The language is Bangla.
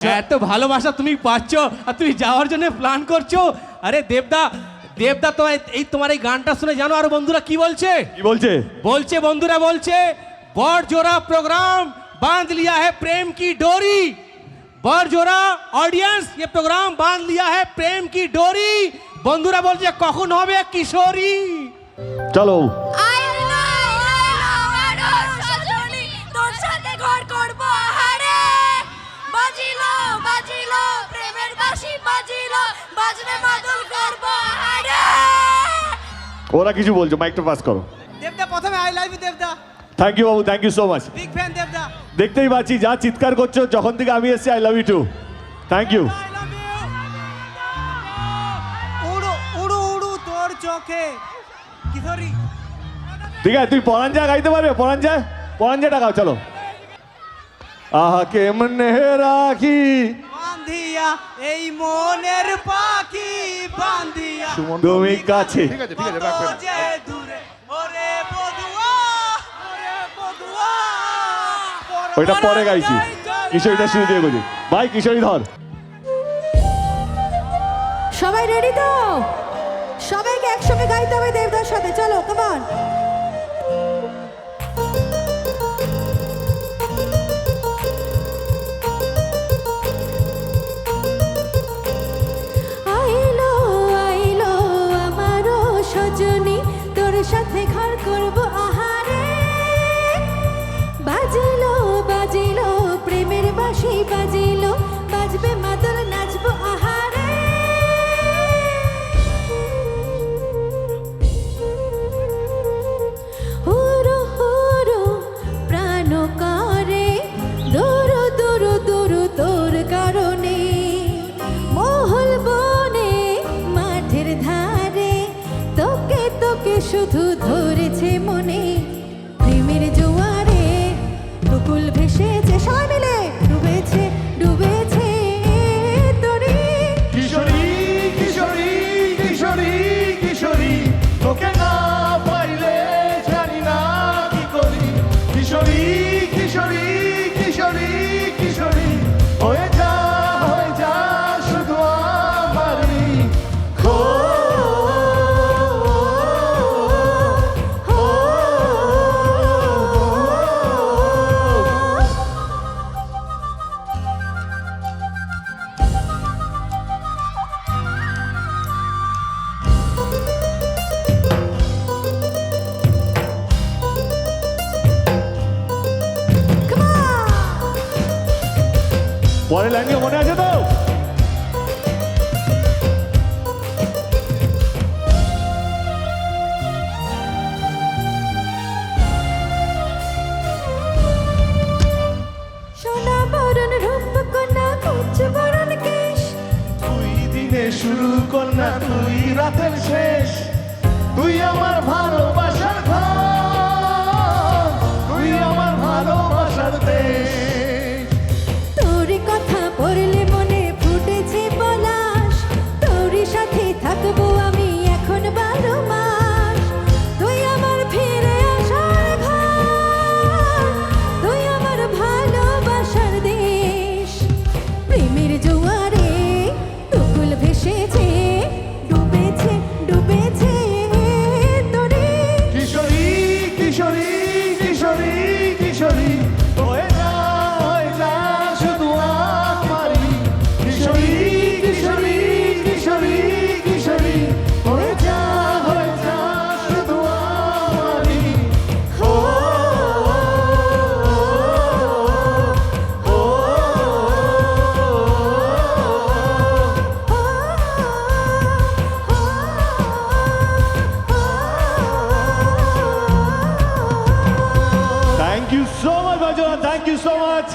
এত ভালোবাসা তুমি পাচ্ছ আর তুমি যাওয়ার জন্য প্ল্যান করছো। আরে দেবদা দেবদা তো এই তোমার এই গানটা শুনে জানো আর বন্ধুরা কি বলছে? কি বলছে? বলছে বন্ধুরা বলছে बड़ जोरा प्रोग्राम बांध लिया है प्रेम की डोरी। बड़ जोरा ऑडियंस ये प्रोग्राम बांध लिया है प्रेम की डोरी। বন্ধুরা বলছে কখন হবে কিশোরী। চলো ওরা কিছু বলছো, মাইকটা পাস করো। দেবদা প্রথমে আই লাভ ইউ দেবদা। থ্যাংক ইউ বাবু, thank you so much. Big fan দেবদা। দেখতেই পাচ্ছি যা চিৎকার করছো যখন থেকে আমি এসেছি, I love you too. Thank you. উড়ু উড়ু উড়ু তোর চোখে কিশোরী। ঠিক আছে, তুই পরাঞ্জা গাইতে পারবে? পরাঞ্জাটা গাও, চলো। আহা কেমনে রাখি বান্ধিয়া এই মনের পাখি বান্ধিয়া তুমি কাছে। কত যে দূরে ওরে বধুয়া ওরে বধুয়া। ওইটা পরে গাইছি, কিশোরীটা শুরু দিয়ে বলি। ভাই কিশোরী ধর। সবাই রেডি তো? সবাইকে একসঙ্গে গাইতে হবে দেবদার সাথে, চলো কামান। আইলো আইলো আমারও সজনী, তোর সাথে ঘর করব আহারে। বাজিলো বাজিলো প্রেমের বাঁশি বাজিলো, বাজবে মাদল নাচবো আহারে। হুরু হুরু প্রাণ করে দূর দূর দূর তোর কারণে। মহল বনে মাঠের ধারে তোকে তোকে শুধু ধরেছে মনে। প্রেমের জোয়ারে বকুল ভেসেছে, সবাই মিলে ডুবেছে ডুবেছে তোরে। কিশোরী কিশোরী কিশোরী কিশোরী, তোকে না পাইলে জানি না কি করি। কিশোরী কিশোরী কিশোরী কিশোরী, হয়ে যা শুধু আমারই। হো হো come on। পরের লাইনটা মনে আছে তো? সোনা বরণ রূপ কন্যা কুচ বরণ কেশ। তুই দিনে শুরু কন্যা তুই রাতের শেষ। তুই আমার ভালোবাসার ঘর, তুই আমার ভালোবাসার দেশ। তোর কথা পড়লে মনে ফুটেছে পলাশ, তোরই সাথে থাকবো আমি এখন 12 মাস। তুই আমার ফিরে আসার ঘর, তুই আমার ভালোবাসার দেশ। প্রেমের জোয়ারে বকুল ভেসেছে ডুবেছে ডুবেছে তোরে। কিশোরী কিশোরী কিশোরী কিশোরী, হয়ে যা শুধু আমারই। কিশোরী কিশোরী কিশোরী কিশোরী, হয়ে যা শুধু আমারই। হো হো Thank you so much, Bajwa. Thank you so much.